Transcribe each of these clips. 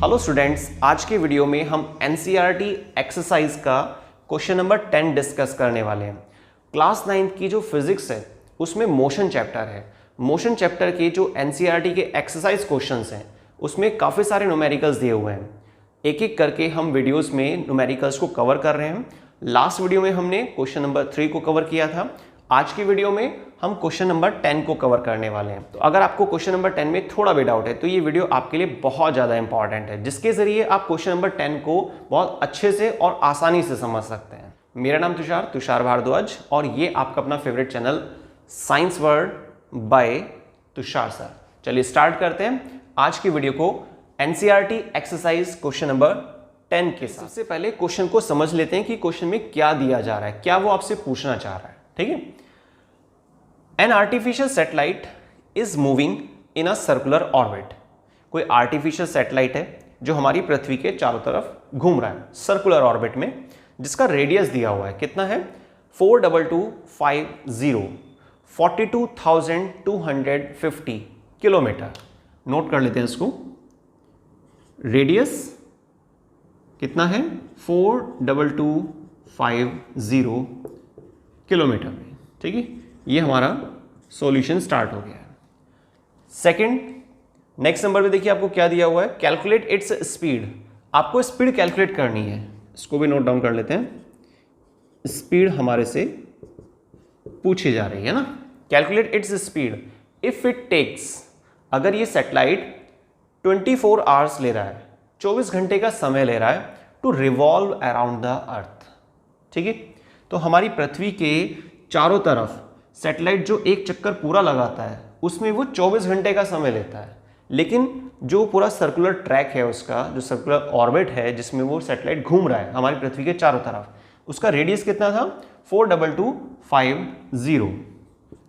Hello students, आज के video में हम एनसीईआरटी एक्सरसाइज का क्वेश्चन नंबर 10 डिस्कस करने वाले हैं। क्लास 9 की जो फिजिक्स है उसमें मोशन चैप्टर है। मोशन चैप्टर के जो एनसीईआरटी के एक्सरसाइज क्वेश्चंस हैं उसमें काफ़ी सारे न्यूमेरिकल्स दिए हुए हैं। एक एक करके हम वीडियोस में न्यूमेरिकल्स को कवर कर रहे हैं। लास्ट वीडियो में हमने क्वेश्चन नंबर 3 को कवर किया था। आज की वीडियो में हम क्वेश्चन नंबर 10 को कवर करने वाले हैं। तो अगर आपको क्वेश्चन नंबर 10 में थोड़ा भी डाउट है तो ये वीडियो आपके लिए बहुत ज़्यादा इंपॉर्टेंट है, जिसके जरिए आप क्वेश्चन नंबर 10 को बहुत अच्छे से और आसानी से समझ सकते हैं। मेरा नाम तुषार भारद्वाज और ये आपका अपना favourite channel science world by Tushar sir. चलिए स्टार्ट करते हैं आज की वीडियो को एनसीईआरटी एक्सरसाइज क्वेश्चन नंबर 10 के साथ। सबसे पहले क्वेश्चन को समझ लेते हैं कि क्वेश्चन में क्या दिया जा रहा है, क्या वो आपसे पूछना चाह रहा है। ठीक है, an artificial satellite is moving in a circular orbit. कोई आर्टिफिशियल सैटेलाइट है जो हमारी पृथ्वी के चारों तरफ घूम रहा है सर्कुलर ऑर्बिट में, जिसका रेडियस दिया हुआ है कितना है 42250 42,250 किलोमीटर। नोट कर लेते हैं इसको। रेडियस कितना है 42250 किलोमीटर में। ठीक है, ये हमारा सॉल्यूशन स्टार्ट हो गया है। सेकंड, नेक्स्ट नंबर पे देखिए आपको क्या दिया हुआ है, कैलकुलेट इट्स स्पीड। आपको स्पीड कैलकुलेट करनी है, इसको भी नोट डाउन कर लेते हैं। स्पीड हमारे से पूछी जा रही है ना। Calculate its speed if it takes, अगर ये सैटेलाइट 24 आवर्स ले रहा है, 24 घंटे का समय ले रहा है to revolve around the earth. ठीक है, तो हमारी पृथ्वी के चारों तरफ सैटेलाइट जो एक चक्कर पूरा लगाता है उसमें वो 24 घंटे का समय लेता है, लेकिन जो पूरा सर्कुलर ट्रैक है उसका, जो सर्कुलर ऑर्बिट है जिसमें वो सैटेलाइट घूम रहा है हमारी पृथ्वी के चारों तरफ, उसका रेडियस कितना था 42250।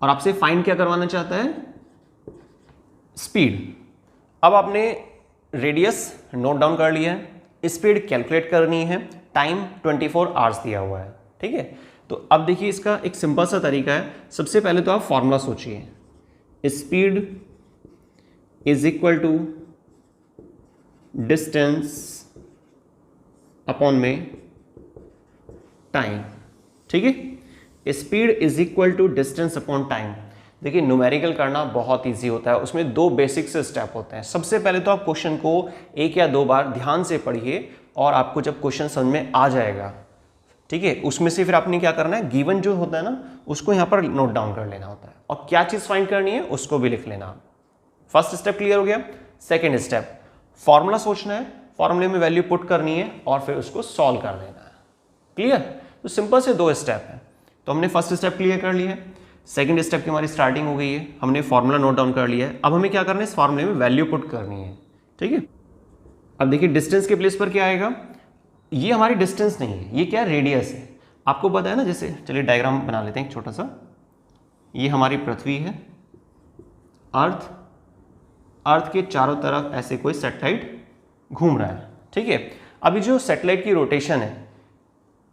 और आपसे फाइंड क्या करवाना चाहता है, स्पीड। अब आपने रेडियस नोट डाउन कर लिया है, स्पीड कैलकुलेट करनी है, टाइम 24 आवर्स दिया हुआ है। ठीक है, तो अब देखिए इसका एक सिंपल सा तरीका है। सबसे पहले तो आप फॉर्मूला सोचिए, speed is equal to distance upon में टाइम। ठीक है, speed is equal to distance upon time. देखिए न्यूमेरिकल करना बहुत इजी होता है, उसमें दो बेसिक से स्टेप होते हैं। सबसे पहले तो आप क्वेश्चन को एक या दो बार ध्यान से पढ़िए और आपको जब क्वेश्चन समझ में आ जाएगा, ठीक है, उसमें से फिर आपने क्या करना है, गिवन जो होता है ना उसको यहाँ पर नोट डाउन कर लेना होता है और क्या चीज़ फाइंड करनी है उसको भी लिख लेना। फर्स्ट स्टेप क्लियर हो गया। सेकेंड स्टेप, फॉर्मूला सोचना है, फॉर्मूले में वैल्यू पुट करनी है और फिर उसको सॉल्व कर देना है। क्लियर, तो सिंपल से दो स्टेप है। तो हमने फर्स्ट स्टेप क्लियर कर लिया है, सेकेंड स्टेप की हमारी स्टार्टिंग हो गई है, हमने फॉर्मूला नोट डाउन कर लिया है। अब हमें क्या करना है, इस फॉर्मूले में वैल्यू पुट करनी है। ठीक है, अब देखिए डिस्टेंस के प्लेस पर क्या आएगा, ये हमारी डिस्टेंस नहीं है, ये क्या रेडियस है। आपको पता है ना, जैसे चलिए डायग्राम बना लेते हैं एक छोटा सा। ये हमारी पृथ्वी है, अर्थ के चारों तरफ ऐसे कोई सैटेलाइट घूम रहा है। ठीक है, अभी जो सैटेलाइट की रोटेशन है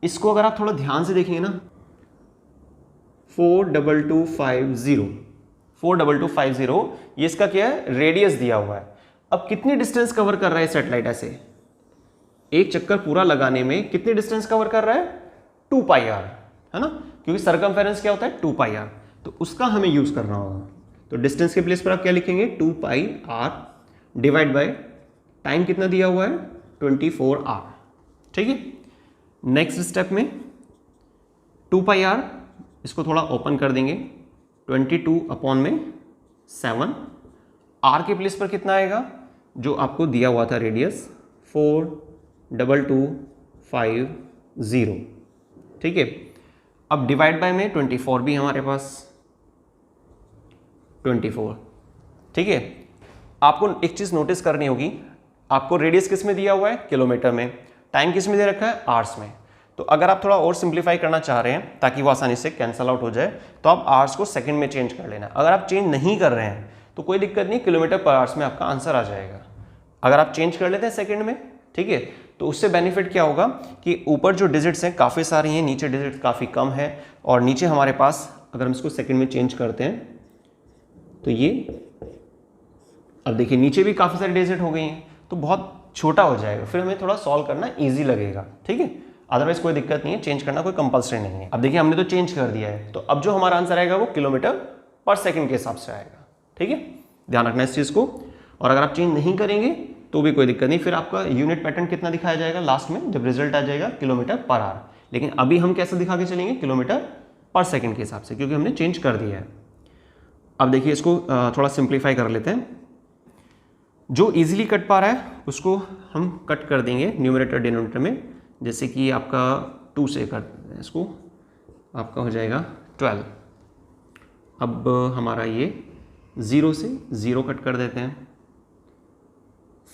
इसको अगर आप थोड़ा ध्यान से देखेंगे ना, 42250 ये इसका क्या है, रेडियस दिया हुआ है। अब कितनी डिस्टेंस कवर कर रहा है सैटेलाइट, ऐसे एक चक्कर पूरा लगाने में कितनी डिस्टेंस कवर कर रहा है 2πr, है ना, क्योंकि सर्कमफेरेंस क्या होता है 2πr, तो उसका हमें यूज करना होगा। तो डिस्टेंस के प्लेस पर आप क्या लिखेंगे 2πr डिवाइड बाय टाइम कितना दिया हुआ है 24 आवर। ठीक है, नेक्स्ट स्टेप में 2πr इसको थोड़ा ओपन कर देंगे, 22 अपॉन में 7, आर के प्लेस पर कितना आएगा जो आपको दिया हुआ था रेडियस 42250। ठीक है, अब डिवाइड बाय में 24 भी हमारे पास 24। ठीक है, आपको एक चीज़ नोटिस करनी होगी, आपको रेडियस किस में दिया हुआ है किलोमीटर में, टाइम किस में दे रखा है आवर्स में। तो अगर आप थोड़ा और सिंप्लीफाई करना चाह रहे हैं ताकि वो आसानी से कैंसल आउट हो जाए तो आप आवर्स को सेकंड में चेंज कर लेना। अगर आप चेंज नहीं कर रहे हैं तो कोई दिक्कत नहीं, किलोमीटर पर आवर्स में आपका आंसर आ जाएगा। अगर आप चेंज कर लेते हैं सेकंड में, ठीक है, तो उससे बेनिफिट क्या होगा कि ऊपर जो डिजिट्स हैं काफ़ी सारी हैं, नीचे डिजिट काफ़ी कम है, और नीचे हमारे पास अगर हम इसको सेकंड में चेंज करते हैं तो ये अब देखिए नीचे भी काफ़ी सारी डिजिट हो गई हैं, तो बहुत छोटा हो जाएगा, फिर हमें थोड़ा सॉल्व करना ईजी लगेगा, ठीक है। अदरवाइज कोई दिक्कत नहीं है, चेंज करना कोई कंपल्सरी नहीं है। अब देखिए हमने तो चेंज कर दिया है, तो अब जो हमारा आंसर आएगा वो किलोमीटर पर सेकंड के हिसाब से आएगा, ठीक है। ध्यान रखना इस चीज़ को। और अगर आप चेंज नहीं करेंगे तो भी कोई दिक्कत नहीं, फिर आपका यूनिट पैटर्न कितना दिखाया जाएगा लास्ट में जब रिजल्ट आ जाएगा, किलोमीटर पर आवर। लेकिन अभी हम कैसे दिखा के चलेंगे, किलोमीटर पर सेकंड के हिसाब से, क्योंकि हमने चेंज कर दिया है। अब देखिए इसको थोड़ा सिंप्लीफाई कर लेते हैं। जो इजीली कट पा रहा है उसको हम कट कर देंगे न्यूमरेटर डिनोमिनेटर में, जैसे कि आपका 2 से कर देते हैं इसको, आपका हो जाएगा 12। अब हमारा ये 0 से 0 कट कर देते हैं,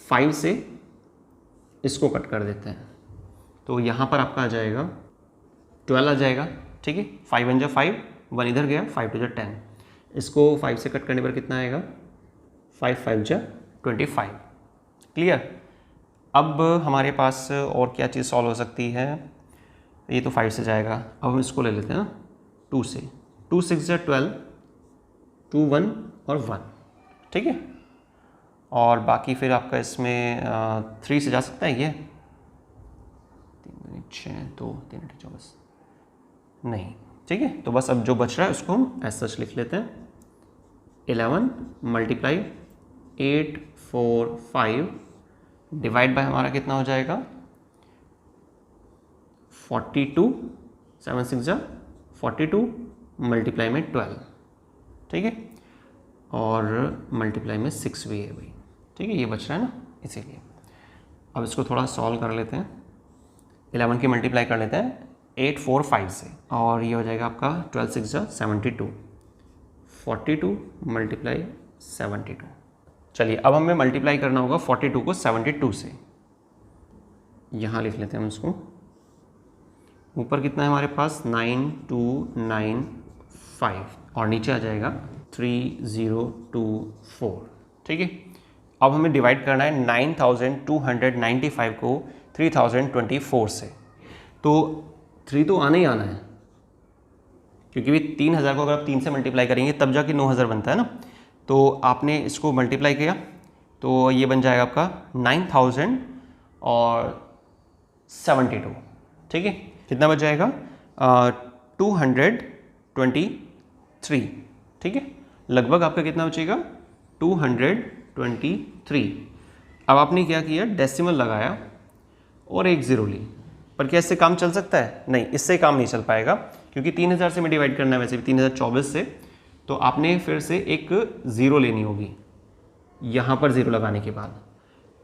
5 से इसको कट कर देते हैं, तो यहाँ पर आपका आ जाएगा 12 आ जाएगा, ठीक है। 5 1 जा 5, 1 इधर गया, 5 2 जा 10, इसको 5 से कट करने पर कितना आएगा, 5 5 जा 25। क्लियर। अब हमारे पास और क्या चीज़ सॉल्व हो सकती है, ये तो 5 से जाएगा। अब हम इसको ले लेते हैं ना 2 से, 2 6 जा 12, 2 1 और 1, ठीक है। और बाकी फिर आपका इसमें 3 से जा सकता है, ये 3 6 2 3 24 नहीं, ठीक है। तो बस अब जो बच रहा है उसको हम एज सच लिख लेते हैं, 11 मल्टीप्लाई 8 4 5 डिवाइड बाय हमारा कितना हो जाएगा, 42, 7 6 जा 42 मल्टीप्लाई में 12, ठीक है। और मल्टीप्लाई में 6 भी है भाई, ठीक है, ये बच रहा है ना, इसीलिए। अब इसको थोड़ा सॉल्व कर लेते हैं, 11 की मल्टीप्लाई कर लेते हैं 8 4 5 से, और ये हो जाएगा आपका 12 6 जा 72, 42 मल्टीप्लाई 72। चलिए अब हमें मल्टीप्लाई करना होगा 42 को 72 से, यहाँ लिख लेते हैं हम इसको। ऊपर कितना है हमारे पास, 9295, और नीचे आ जाएगा 3024, ठीक है। अब हमें डिवाइड करना है 9295 को 3024 से, तो 3 तो आना ही आना है, क्योंकि भी 3000 को अगर आप 3 से मल्टीप्लाई करेंगे तब जाके 9000 बनता है ना। तो आपने इसको मल्टीप्लाई किया तो ये बन जाएगा आपका 9072, ठीक है। कितना बच जाएगा, 223, ठीक है। लगभग आपका कितना बचेगा, 223। अब आपने क्या किया, डेसिमल लगाया और एक ज़ीरो ली, पर क्या इससे काम चल सकता है, नहीं, इससे काम नहीं चल पाएगा, क्योंकि 3000 से मैं डिवाइड करना है वैसे भी 3024 से, तो आपने फिर से एक ज़ीरो लेनी होगी यहाँ पर ज़ीरो लगाने के बाद।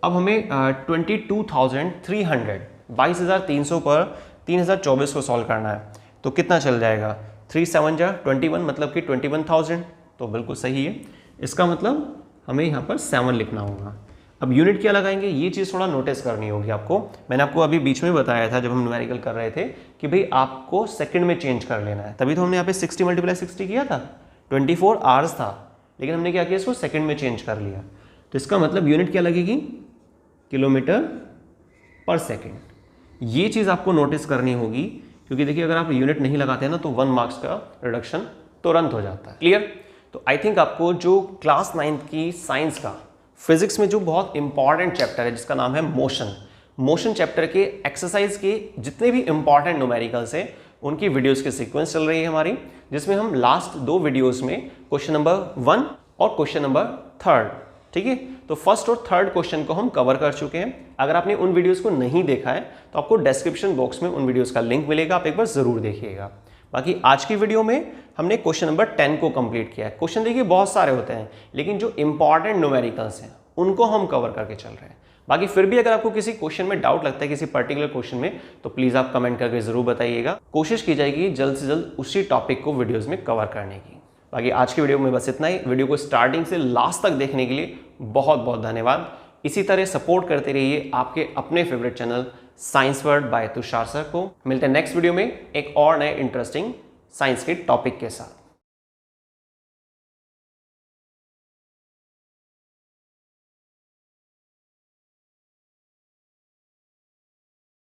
अब हमें 22,300 22,300 पर 3024 को सॉल्व करना है, तो कितना चल जाएगा, 3 7 जा 21, मतलब कि 21,000, तो बिल्कुल सही है। इसका मतलब हमें यहाँ पर 7 लिखना होगा। अब यूनिट क्या लगाएंगे, ये चीज़ थोड़ा नोटिस करनी होगी आपको। मैंने आपको अभी बीच में बताया था जब हम न्यूमेरिकल कर रहे थे कि भाई आपको सेकंड में चेंज कर लेना है, तभी तो हमने यहाँ पे 60 × 60 किया था, 24 आवर्स था, लेकिन हमने क्या किया, इसको सेकंड में चेंज कर लिया। तो इसका मतलब यूनिट क्या लगेगी, किलोमीटर पर सेकंड। ये चीज़ आपको नोटिस करनी होगी, क्योंकि देखिए अगर आप यूनिट नहीं लगाते हैं ना तो 1 मार्क्स का रिडक्शन तुरंत हो जाता है। क्लियर। तो आई थिंक आपको जो क्लास 9th की साइंस का फिजिक्स में जो बहुत इंपॉर्टेंट चैप्टर है जिसका नाम है मोशन चैप्टर के एक्सरसाइज के जितने भी इंपॉर्टेंट न्यूमेरिकल्स हैं उनकी वीडियोस के सीक्वेंस चल रही है हमारी, जिसमें हम लास्ट 2 वीडियोस में क्वेश्चन नंबर 1 और क्वेश्चन नंबर 3, ठीक है, तो फर्स्ट और थर्ड क्वेश्चन को हम कवर कर चुके हैं। अगर आपने उन वीडियोस को नहीं देखा है तो आपको डिस्क्रिप्शन बॉक्स में उन वीडियोस का लिंक मिलेगा, आप एक बार जरूर देखिएगा। बाकी आज की वीडियो में हमने क्वेश्चन नंबर 10 को कंप्लीट किया है। क्वेश्चन देखिए बहुत सारे होते हैं, लेकिन जो इंपॉर्टेंट न्यूमेरिकल्स हैं उनको हम कवर करके चल रहे हैं। बाकी फिर भी अगर आपको किसी क्वेश्चन में डाउट लगता है, किसी पर्टिकुलर क्वेश्चन में, तो प्लीज आप कमेंट करके जरूर बताइएगा। कोशिश की जाएगी जल्द से जल्द उसी टॉपिक को वीडियोस में कवर करने की। बाकी आज की वीडियो में बस इतना ही। वीडियो को स्टार्टिंग से लास्ट तक देखने के लिए बहुत बहुत धन्यवाद। इसी तरह सपोर्ट करते रहिए आपके अपने favourite channel science world by Tushar sir को। मिलते हैं नेक्स्ट वीडियो में एक और नए इंटरेस्टिंग साइंस के टॉपिक के साथ।